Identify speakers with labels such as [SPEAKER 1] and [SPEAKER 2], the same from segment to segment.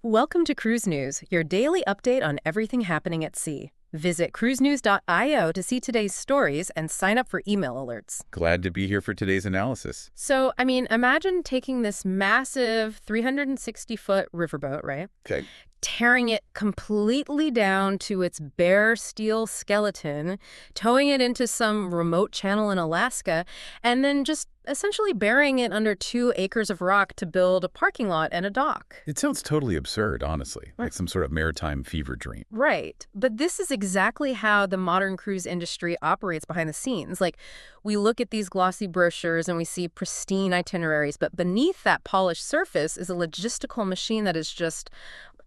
[SPEAKER 1] Welcome to Cruise News, your daily update on everything happening at sea. Visit cruisenews.io to see today's stories and sign up for email alerts.
[SPEAKER 2] Glad to be here for today's analysis.
[SPEAKER 1] So, imagine taking this massive 360-foot riverboat, right?
[SPEAKER 2] Okay.
[SPEAKER 1] Tearing it completely down to its bare steel skeleton, towing it into some remote channel in Alaska, and then just essentially burying it under 2 acres of rock to build a parking lot and a dock.
[SPEAKER 2] It sounds totally absurd, honestly, like some sort of maritime fever dream.
[SPEAKER 1] Right. But this is exactly how the modern cruise industry operates behind the scenes. Like, we look at these glossy brochures and we see pristine itineraries, but beneath that polished surface is a logistical machine that is just,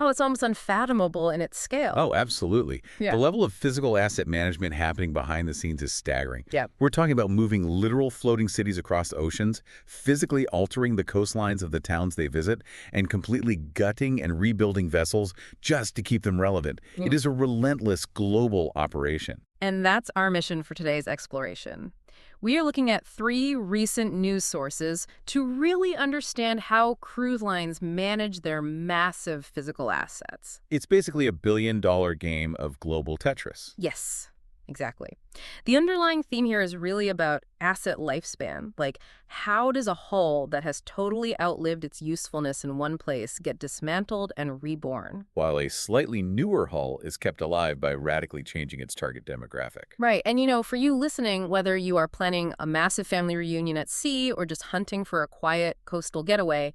[SPEAKER 1] it's almost unfathomable in its scale.
[SPEAKER 2] Oh, absolutely.
[SPEAKER 1] Yeah.
[SPEAKER 2] The level of physical asset management happening behind the scenes is staggering.
[SPEAKER 1] Yeah.
[SPEAKER 2] We're talking about moving literal floating cities across oceans, physically altering the coastlines of the towns they visit, and completely gutting and rebuilding vessels just to keep them relevant. It is a relentless global operation.
[SPEAKER 1] And that's our mission for today's exploration. We are looking at 3 recent news sources to really understand how cruise lines manage their massive physical assets.
[SPEAKER 2] It's basically a billion-dollar game of global Tetris.
[SPEAKER 1] Yes, exactly. The underlying theme here is really about asset lifespan. Like, how does a hull that has totally outlived its usefulness in one place get dismantled and reborn?
[SPEAKER 2] While a slightly newer hull is kept alive by radically changing its target demographic.
[SPEAKER 1] Right. And for you listening, whether you are planning a massive family reunion at sea or just hunting for a quiet coastal getaway,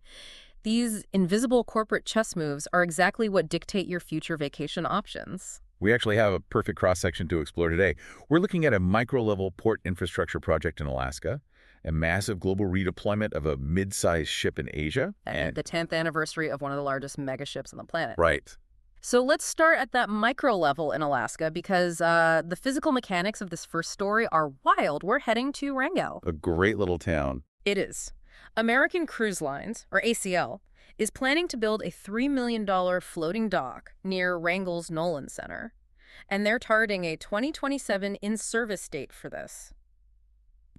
[SPEAKER 1] these invisible corporate chess moves are exactly what dictate your future vacation options.
[SPEAKER 2] We actually have a perfect cross-section to explore today. We're looking at a micro-level port infrastructure project in Alaska, a massive global redeployment of a mid-sized ship in Asia,
[SPEAKER 1] And the 10th anniversary of one of the largest megaships on the planet.
[SPEAKER 2] Right.
[SPEAKER 1] So let's start at that micro level in Alaska because the physical mechanics of this first story are wild. We're heading to Wrangell.
[SPEAKER 2] A great little town.
[SPEAKER 1] It is. American Cruise Lines, or ACL, is planning to build a $3 million floating dock near Wrangell's Nolan Center. And they're targeting a 2027 in-service date for this.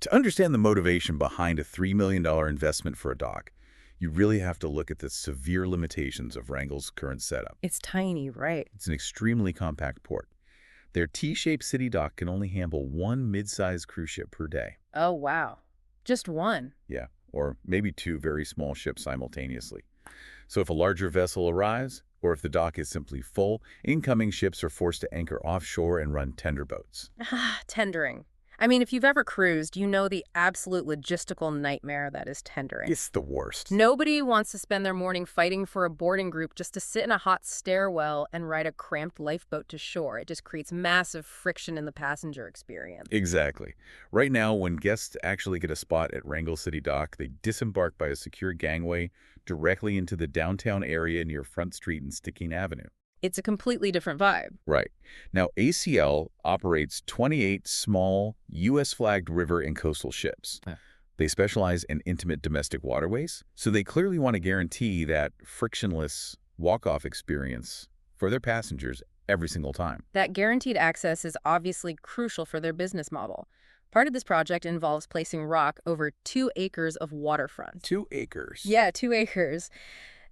[SPEAKER 2] To understand the motivation behind a $3 million investment for a dock, you really have to look at the severe limitations of Wrangell's current setup.
[SPEAKER 1] It's tiny, right?
[SPEAKER 2] It's an extremely compact port. Their T-shaped city dock can only handle 1 mid-sized cruise ship per day.
[SPEAKER 1] Oh, wow. Just one.
[SPEAKER 2] Yeah, or maybe 2 very small ships simultaneously. So if a larger vessel arrives, or if the dock is simply full, incoming ships are forced to anchor offshore and run tender boats.
[SPEAKER 1] Tendering. If you've ever cruised, you know the absolute logistical nightmare that is tendering.
[SPEAKER 2] It's the worst.
[SPEAKER 1] Nobody wants to spend their morning fighting for a boarding group just to sit in a hot stairwell and ride a cramped lifeboat to shore. It just creates massive friction in the passenger experience.
[SPEAKER 2] Exactly. Right now, when guests actually get a spot at Wrangell City Dock, they disembark by a secure gangway directly into the downtown area near Front Street and Stickeen Avenue.
[SPEAKER 1] It's a completely different vibe.
[SPEAKER 2] Right. Now, ACL operates 28 small, U.S.-flagged river and coastal ships. They specialize in intimate domestic waterways, so they clearly want to guarantee that frictionless walk-off experience for their passengers every single time.
[SPEAKER 1] That guaranteed access is obviously crucial for their business model. Part of this project involves placing rock over 2 acres of waterfront.
[SPEAKER 2] 2 acres?
[SPEAKER 1] Yeah, 2 acres.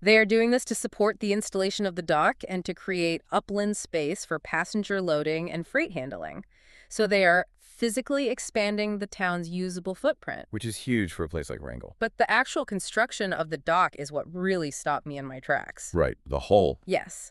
[SPEAKER 1] They are doing this to support the installation of the dock and to create upland space for passenger loading and freight handling. So they are physically expanding the town's usable footprint.
[SPEAKER 2] Which is huge for a place like Wrangell.
[SPEAKER 1] But the actual construction of the dock is what really stopped me in my tracks.
[SPEAKER 2] Right, the hull.
[SPEAKER 1] Yes.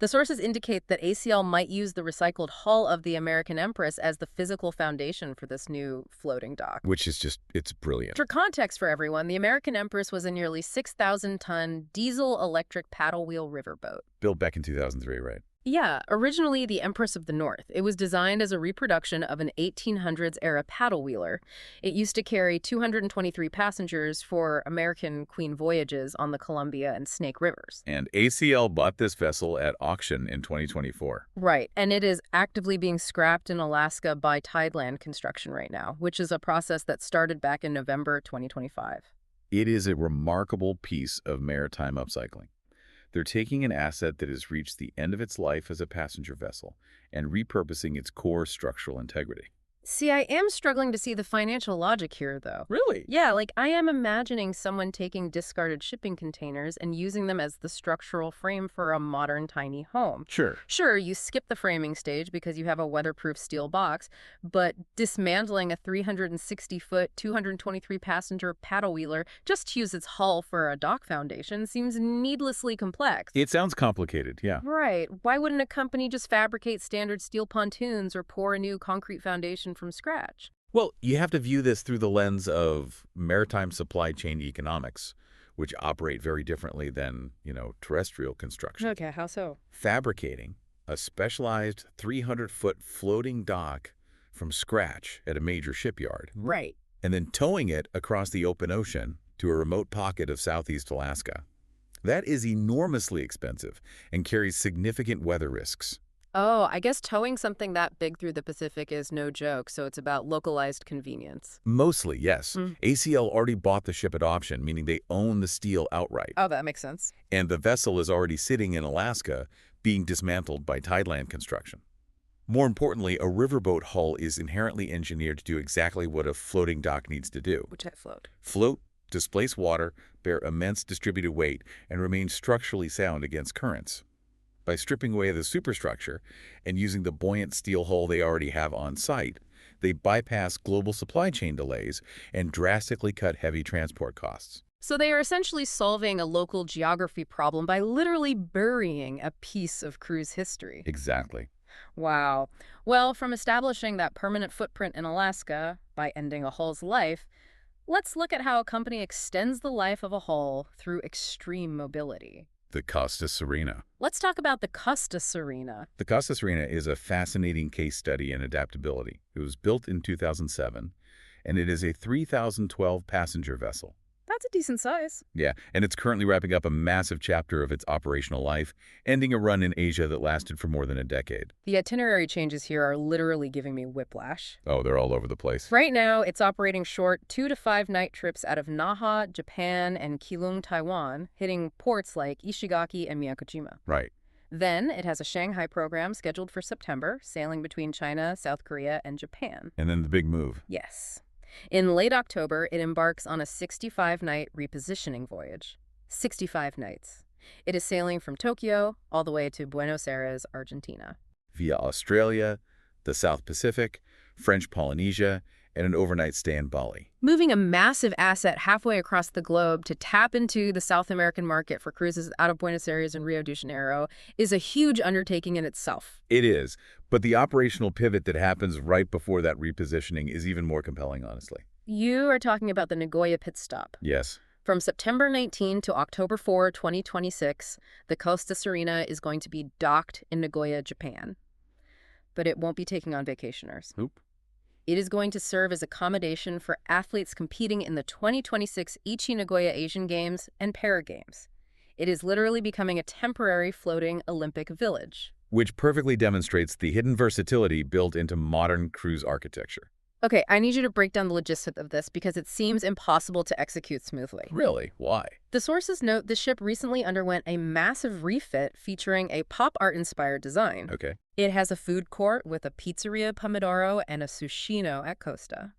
[SPEAKER 1] The sources indicate that ACL might use the recycled hull of the American Empress as the physical foundation for this new floating dock.
[SPEAKER 2] Which is just, it's brilliant.
[SPEAKER 1] For context for everyone, the American Empress was a nearly 6,000-ton diesel-electric paddle wheel riverboat.
[SPEAKER 2] Built back in 2003, right?
[SPEAKER 1] Yeah, originally the Empress of the North. It was designed as a reproduction of an 1800s-era paddle wheeler. It used to carry 223 passengers for American Queen voyages on the Columbia and Snake Rivers.
[SPEAKER 2] And ACL bought this vessel at auction in 2024.
[SPEAKER 1] Right, and it is actively being scrapped in Alaska by Tideland Construction right now, which is a process that started back in November 2025.
[SPEAKER 2] It is a remarkable piece of maritime upcycling. They're taking an asset that has reached the end of its life as a passenger vessel and repurposing its core structural integrity.
[SPEAKER 1] See, I am struggling to see the financial logic here, though.
[SPEAKER 2] Really?
[SPEAKER 1] Yeah, like I am imagining someone taking discarded shipping containers and using them as the structural frame for a modern tiny home.
[SPEAKER 2] Sure.
[SPEAKER 1] Sure, you skip the framing stage because you have a weatherproof steel box, but dismantling a 360-foot, 223-passenger paddle wheeler just to use its hull for a dock foundation seems needlessly complex.
[SPEAKER 2] It sounds complicated, yeah.
[SPEAKER 1] Right. Why wouldn't a company just fabricate standard steel pontoons or pour a new concrete foundation from scratch?
[SPEAKER 2] Well, you have to view this through the lens of maritime supply chain economics, which operate very differently than, terrestrial construction.
[SPEAKER 1] Okay, how so?
[SPEAKER 2] Fabricating a specialized 300-foot floating dock from scratch at a major shipyard,
[SPEAKER 1] Right.
[SPEAKER 2] and then towing it across the open ocean to a remote pocket of southeast Alaska. That is enormously expensive and carries significant weather risks.
[SPEAKER 1] Oh, I guess towing something that big through the Pacific is no joke, so it's about localized convenience.
[SPEAKER 2] Mostly, yes.
[SPEAKER 1] Mm.
[SPEAKER 2] ACL already bought the ship at option, meaning they own the steel outright.
[SPEAKER 1] Oh, that makes sense.
[SPEAKER 2] And the vessel is already sitting in Alaska, being dismantled by Tideland Construction. More importantly, a riverboat hull is inherently engineered to do exactly what a floating dock needs to do.
[SPEAKER 1] Which I float.
[SPEAKER 2] Float, displace water, bear immense distributed weight, and remain structurally sound against currents. By stripping away the superstructure and using the buoyant steel hull they already have on site, they bypass global supply chain delays and drastically cut heavy transport costs.
[SPEAKER 1] So they are essentially solving a local geography problem by literally burying a piece of cruise history.
[SPEAKER 2] Exactly.
[SPEAKER 1] Wow. Well, from establishing that permanent footprint in Alaska by ending a hull's life, let's look at how a company extends the life of a hull through extreme mobility.
[SPEAKER 2] The Costa Serena.
[SPEAKER 1] Let's talk about the Costa Serena.
[SPEAKER 2] The Costa Serena is a fascinating case study in adaptability. It was built in 2007, and it is a 3,012 passenger vessel.
[SPEAKER 1] That's a decent size.
[SPEAKER 2] Yeah, and it's currently wrapping up a massive chapter of its operational life, ending a run in Asia that lasted for more than a decade.
[SPEAKER 1] The itinerary changes here are literally giving me whiplash.
[SPEAKER 2] Oh, they're all over the place.
[SPEAKER 1] Right now, it's operating short 2 to 5 night trips out of Naha, Japan, and Keelung, Taiwan, hitting ports like Ishigaki and Miyakojima.
[SPEAKER 2] Right.
[SPEAKER 1] Then it has a Shanghai program scheduled for September, sailing between China, South Korea, and Japan.
[SPEAKER 2] And then the big move.
[SPEAKER 1] Yes. In late October, it embarks on a 65-night repositioning voyage. 65 nights. It is sailing from Tokyo all the way to Buenos Aires, Argentina.
[SPEAKER 2] Via Australia, the South Pacific, French Polynesia, and an overnight stay in Bali.
[SPEAKER 1] Moving a massive asset halfway across the globe to tap into the South American market for cruises out of Buenos Aires and Rio de Janeiro is a huge undertaking in itself.
[SPEAKER 2] It is, but the operational pivot that happens right before that repositioning is even more compelling, honestly.
[SPEAKER 1] You are talking about the Nagoya pit stop.
[SPEAKER 2] Yes.
[SPEAKER 1] From September 19 to October 4, 2026, the Costa Serena is going to be docked in Nagoya, Japan. But it won't be taking on vacationers.
[SPEAKER 2] Oop.
[SPEAKER 1] It is going to serve as accommodation for athletes competing in the 2026 Ichi Nagoya Asian Games and Para Games. It is literally becoming a temporary floating Olympic village.
[SPEAKER 2] Which perfectly demonstrates the hidden versatility built into modern cruise architecture.
[SPEAKER 1] Okay, I need you to break down the logistics of this because it seems impossible to execute smoothly.
[SPEAKER 2] Really? Why?
[SPEAKER 1] The sources note the ship recently underwent a massive refit featuring a pop art-inspired design.
[SPEAKER 2] Okay.
[SPEAKER 1] It has a food court with a pizzeria Pomodoro and a sushino at Costa.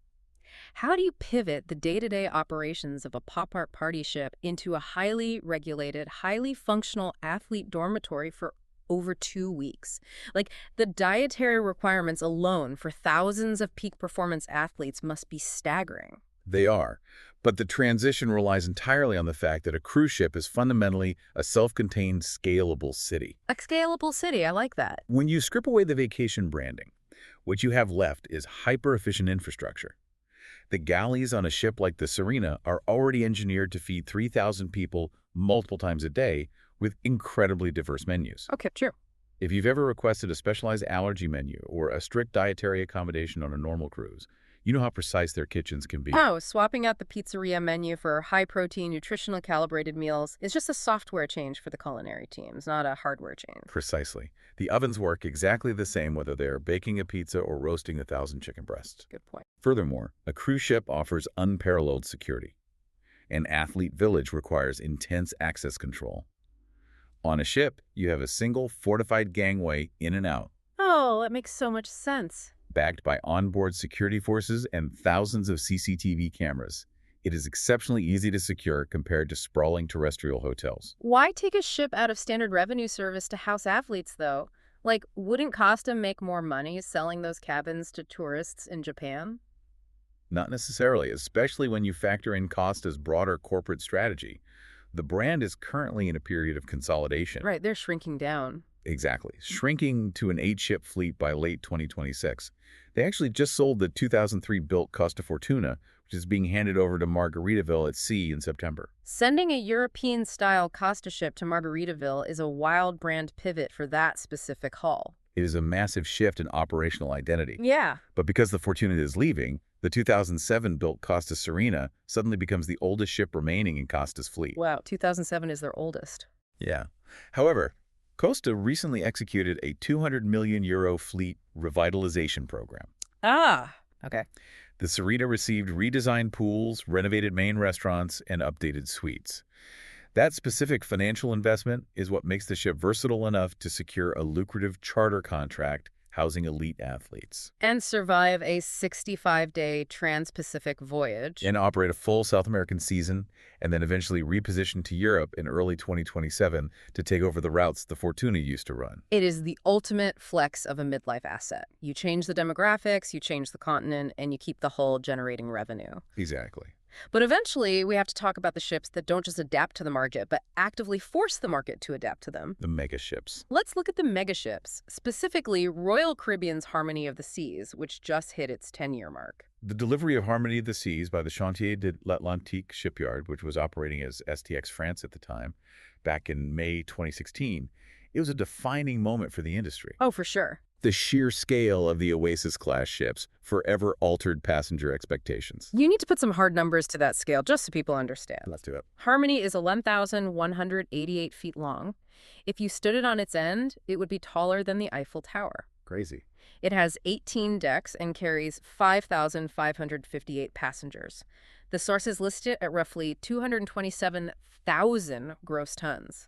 [SPEAKER 1] How do you pivot the day-to-day operations of a pop art party ship into a highly regulated, highly functional athlete dormitory for over 2 weeks? Like, the dietary requirements alone for thousands of peak performance athletes must be staggering.
[SPEAKER 2] They are. But the transition relies entirely on the fact that a cruise ship is fundamentally a self-contained, scalable city.
[SPEAKER 1] A scalable city, I like that.
[SPEAKER 2] When you strip away the vacation branding, what you have left is hyper-efficient infrastructure. The galleys on a ship like the Serena are already engineered to feed 3,000 people multiple times a day with incredibly diverse menus.
[SPEAKER 1] Okay, true.
[SPEAKER 2] If you've ever requested a specialized allergy menu or a strict dietary accommodation on a normal cruise, you know how precise their kitchens can be.
[SPEAKER 1] Oh, swapping out the pizzeria menu for high-protein, nutritionally calibrated meals is just a software change for the culinary teams, not a hardware change.
[SPEAKER 2] Precisely. The ovens work exactly the same whether they're baking a pizza or roasting 1,000 chicken breasts.
[SPEAKER 1] Good point.
[SPEAKER 2] Furthermore, a cruise ship offers unparalleled security. An athlete village requires intense access control. On a ship, you have a single fortified gangway in and out.
[SPEAKER 1] Oh, that makes so much sense.
[SPEAKER 2] backed by onboard security forces and thousands of CCTV cameras. It is exceptionally easy to secure compared to sprawling terrestrial hotels.
[SPEAKER 1] Why take a ship out of standard revenue service to house athletes, though? Like, wouldn't Costa make more money selling those cabins to tourists in Japan?
[SPEAKER 2] Not necessarily, especially when you factor in Costa's broader corporate strategy. The brand is currently in a period of consolidation.
[SPEAKER 1] Right, they're shrinking down.
[SPEAKER 2] Exactly. Shrinking to an 8-ship fleet by late 2026. They actually just sold the 2003-built Costa Fortuna, which is being handed over to Margaritaville at sea in September.
[SPEAKER 1] Sending a European-style Costa ship to Margaritaville is a wild brand pivot for that specific hull.
[SPEAKER 2] It is a massive shift in operational identity.
[SPEAKER 1] Yeah.
[SPEAKER 2] But because the Fortuna is leaving, the 2007-built Costa Serena suddenly becomes the oldest ship remaining in Costa's fleet.
[SPEAKER 1] Wow, 2007 is their oldest.
[SPEAKER 2] Yeah. However, Costa recently executed a €200 million fleet revitalization program.
[SPEAKER 1] Ah, okay.
[SPEAKER 2] The Serena received redesigned pools, renovated main restaurants, and updated suites. That specific financial investment is what makes the ship versatile enough to secure a lucrative charter contract housing elite athletes.
[SPEAKER 1] And survive a 65-day trans-Pacific voyage.
[SPEAKER 2] And operate a full South American season, and then eventually reposition to Europe in early 2027 to take over the routes the Fortuna used to run.
[SPEAKER 1] It is the ultimate flex of a midlife asset. You change the demographics, you change the continent, and you keep the hull generating revenue.
[SPEAKER 2] Exactly.
[SPEAKER 1] But eventually, we have to talk about the ships that don't just adapt to the market, but actively force the market to adapt to them.
[SPEAKER 2] The mega ships.
[SPEAKER 1] Let's look at the megaships, specifically Royal Caribbean's Harmony of the Seas, which just hit its 10-year mark.
[SPEAKER 2] The delivery of Harmony of the Seas by the Chantier de l'Atlantique shipyard, which was operating as STX France at the time, back in May 2016, it was a defining moment for the industry.
[SPEAKER 1] Oh, for sure.
[SPEAKER 2] The sheer scale of the Oasis-class ships forever altered passenger expectations.
[SPEAKER 1] You need to put some hard numbers to that scale just so people understand.
[SPEAKER 2] Let's do it.
[SPEAKER 1] Harmony is 11,188 feet long. If you stood it on its end, it would be taller than the Eiffel Tower.
[SPEAKER 2] Crazy.
[SPEAKER 1] It has 18 decks and carries 5,558 passengers. The sources list it at roughly 227,000 gross tons.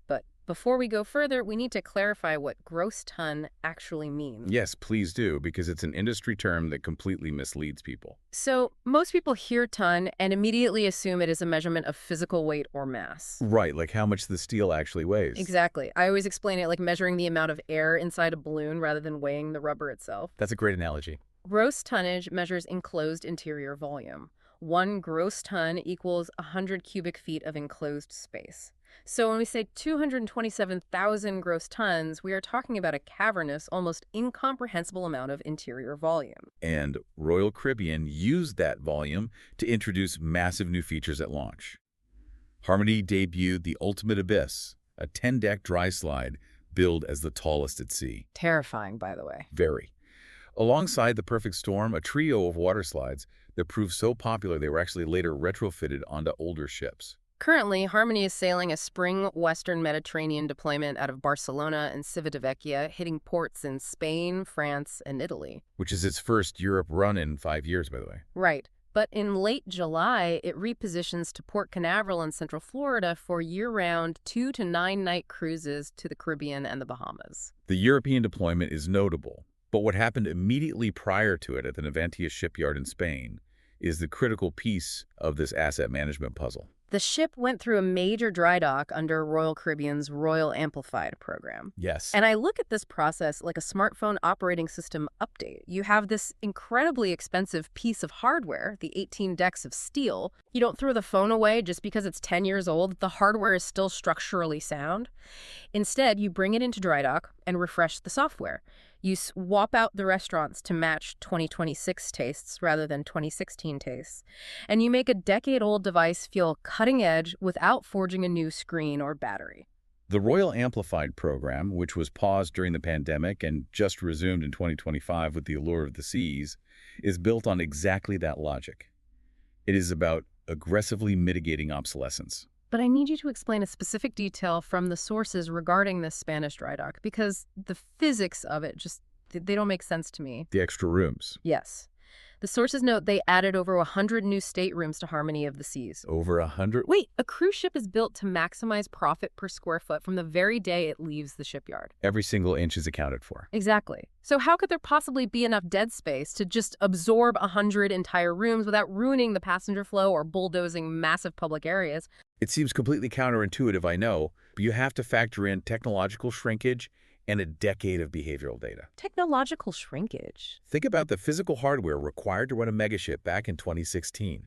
[SPEAKER 1] But before we go further, we need to clarify what gross ton actually means.
[SPEAKER 2] Yes, please do, because it's an industry term that completely misleads people.
[SPEAKER 1] So most people hear ton and immediately assume it is a measurement of physical weight or mass.
[SPEAKER 2] Right, like how much the steel actually weighs.
[SPEAKER 1] Exactly. I always explain it like measuring the amount of air inside a balloon rather than weighing the rubber itself.
[SPEAKER 2] That's a great analogy.
[SPEAKER 1] Gross tonnage measures enclosed interior volume. 1 gross ton equals 100 cubic feet of enclosed space. So when we say 227,000 gross tons, we are talking about a cavernous, almost incomprehensible amount of interior volume.
[SPEAKER 2] And Royal Caribbean used that volume to introduce massive new features at launch. Harmony debuted the Ultimate Abyss, a 10-deck dry slide billed as the tallest at sea.
[SPEAKER 1] Terrifying, by the way.
[SPEAKER 2] Very. Alongside the Perfect Storm, a trio of water slides that proved so popular they were actually later retrofitted onto older ships.
[SPEAKER 1] Currently, Harmony is sailing a spring Western Mediterranean deployment out of Barcelona and Civitavecchia, hitting ports in Spain, France, and Italy.
[SPEAKER 2] Which is its first Europe run in 5 years, by the way.
[SPEAKER 1] Right. But in late July, it repositions to Port Canaveral in Central Florida for year-round 2 to 9-night cruises to the Caribbean and the Bahamas.
[SPEAKER 2] The European deployment is notable, but what happened immediately prior to it at the Navantia shipyard in Spain is the critical piece of this asset management puzzle.
[SPEAKER 1] The ship went through a major dry dock under Royal Caribbean's Royal Amplified program.
[SPEAKER 2] Yes.
[SPEAKER 1] And I look at this process like a smartphone operating system update. You have this incredibly expensive piece of hardware, the 18 decks of steel. You don't throw the phone away just because it's 10 years old. The hardware is still structurally sound. Instead, you bring it into dry dock and refresh the software. You swap out the restaurants to match 2026 tastes rather than 2016 tastes. And you make a decade-old device feel cutting edge without forging a new screen or battery.
[SPEAKER 2] The Royal Amplified program, which was paused during the pandemic and just resumed in 2025 with the Allure of the Seas, is built on exactly that logic. It is about aggressively mitigating obsolescence.
[SPEAKER 1] But I need you to explain a specific detail from the sources regarding this Spanish dry dock, because the physics of it just, they don't make sense to me.
[SPEAKER 2] The extra rooms.
[SPEAKER 1] Yes. The sources note they added over 100 new staterooms to Harmony of the Seas.
[SPEAKER 2] Over 100?
[SPEAKER 1] Wait, a cruise ship is built to maximize profit per square foot from the very day it leaves the shipyard.
[SPEAKER 2] Every single inch is accounted for.
[SPEAKER 1] Exactly. So how could there possibly be enough dead space to just absorb 100 entire rooms without ruining the passenger flow or bulldozing massive public areas?
[SPEAKER 2] It seems completely counterintuitive, I know, but you have to factor in technological shrinkage and a decade of behavioral data.
[SPEAKER 1] Technological shrinkage.
[SPEAKER 2] Think about the physical hardware required to run a megaship back in 2016.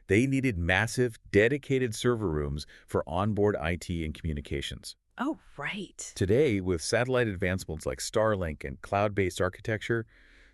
[SPEAKER 2] They needed massive, dedicated server rooms for onboard IT and communications.
[SPEAKER 1] Oh, right.
[SPEAKER 2] Today, with satellite advancements like Starlink and cloud-based architecture,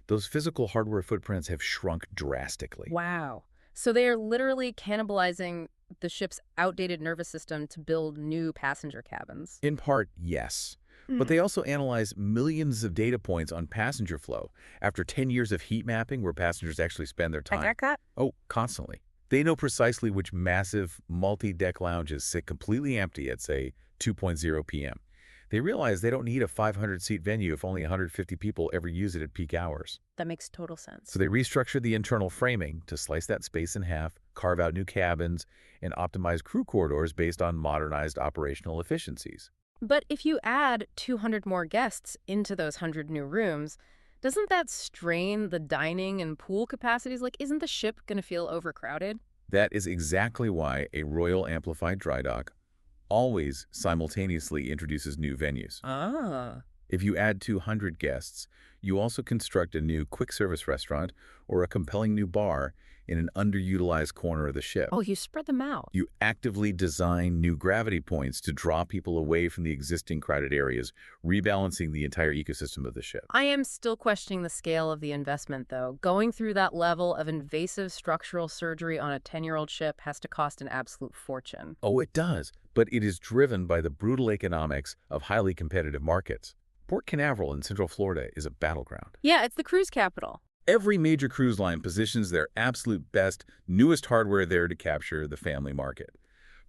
[SPEAKER 2] those physical hardware footprints have shrunk drastically.
[SPEAKER 1] Wow. So they are literally cannibalizing the ship's outdated nervous system to build new passenger cabins.
[SPEAKER 2] In part, yes. But they also analyze millions of data points on passenger flow after 10 years of heat mapping where passengers actually spend their time. Oh, constantly. They know precisely which massive multi-deck lounges sit completely empty at, say, 2:00 p.m. They realize they don't need a 500-seat venue if only 150 people ever use it at peak hours.
[SPEAKER 1] That makes total sense.
[SPEAKER 2] So they restructure the internal framing to slice that space in half, carve out new cabins, and optimize crew corridors based on modernized operational efficiencies.
[SPEAKER 1] But if you add 200 more guests into those 100 new rooms, doesn't that strain the dining and pool capacities? Like, isn't the ship going to feel overcrowded?
[SPEAKER 2] That is exactly why a Royal Amplified Dry Dock always simultaneously introduces new venues.
[SPEAKER 1] Ah.
[SPEAKER 2] If you add 200 guests, you also construct a new quick-service restaurant or a compelling new bar in an underutilized corner of the ship.
[SPEAKER 1] Oh, you spread them out.
[SPEAKER 2] You actively design new gravity points to draw people away from the existing crowded areas, rebalancing the entire ecosystem of the ship.
[SPEAKER 1] I am still questioning the scale of the investment, though. Going through that level of invasive structural surgery on a 10-year-old ship has to cost an absolute fortune.
[SPEAKER 2] Oh, it does, but it is driven by the brutal economics of highly competitive markets. Port Canaveral in Central Florida is a battleground.
[SPEAKER 1] Yeah, it's the cruise capital.
[SPEAKER 2] Every major cruise line positions their absolute best, newest hardware there to capture the family market.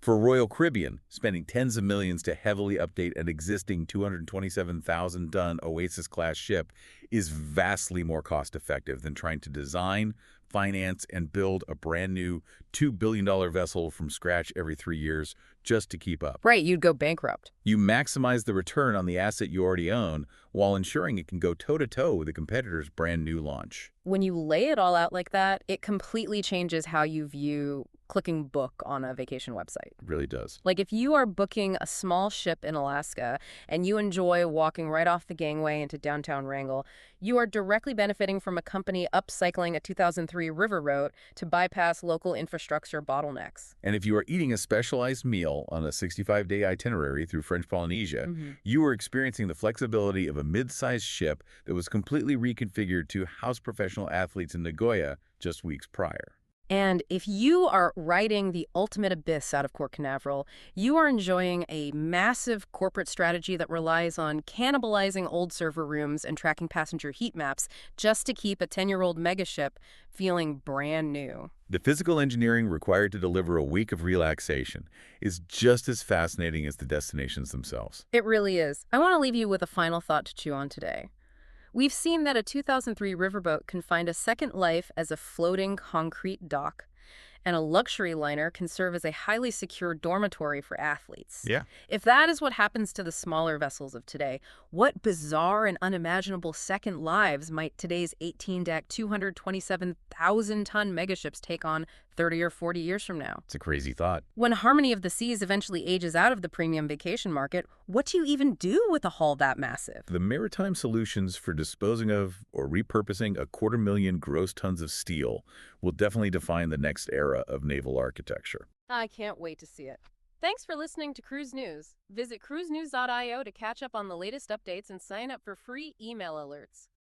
[SPEAKER 2] For Royal Caribbean, spending tens of millions to heavily update an existing 227,000-ton Oasis-class ship is vastly more cost-effective than trying to design, finance, and build a brand-new $2 billion vessel from scratch every 3 years just to keep up.
[SPEAKER 1] Right, you'd go bankrupt.
[SPEAKER 2] You maximize the return on the asset you already own while ensuring it can go toe-to-toe with a competitor's brand-new launch.
[SPEAKER 1] When you lay it all out like that, it completely changes how you view clicking book on a vacation website.
[SPEAKER 2] It really does.
[SPEAKER 1] Like if you are booking a small ship in Alaska and you enjoy walking right off the gangway into downtown Wrangell, you are directly benefiting from a company upcycling a 2003 riverboat to bypass local infrastructure bottlenecks.
[SPEAKER 2] And if you are eating a specialized meal on a 65-day itinerary through French Polynesia, you are experiencing the flexibility of a mid-sized ship that was completely reconfigured to house professional athletes in Nagoya just weeks prior.
[SPEAKER 1] And if you are riding the ultimate abyss out of Port Canaveral, you are enjoying a massive corporate strategy that relies on cannibalizing old server rooms and tracking passenger heat maps just to keep a 10-year-old megaship feeling brand new.
[SPEAKER 2] The physical engineering required to deliver a week of relaxation is just as fascinating as the destinations themselves.
[SPEAKER 1] It really is. I want to leave you with a final thought to chew on today. We've seen that a 2003 riverboat can find a second life as a floating concrete dock, and a luxury liner can serve as a highly secure dormitory for athletes.
[SPEAKER 2] Yeah.
[SPEAKER 1] If that is what happens to the smaller vessels of today, what bizarre and unimaginable second lives might today's 18-deck, 227,000-ton megaships take on 30 or 40 years from now?
[SPEAKER 2] It's a crazy thought.
[SPEAKER 1] When Harmony of the Seas eventually ages out of the premium vacation market, what do you even do with a hull that massive?
[SPEAKER 2] The maritime solutions for disposing of or repurposing 250,000 gross tons of steel will definitely define the next era of naval architecture.
[SPEAKER 1] I can't wait to see it. Thanks for listening to Cruise News. Visit cruisenews.io to catch up on the latest updates and sign up for free email alerts.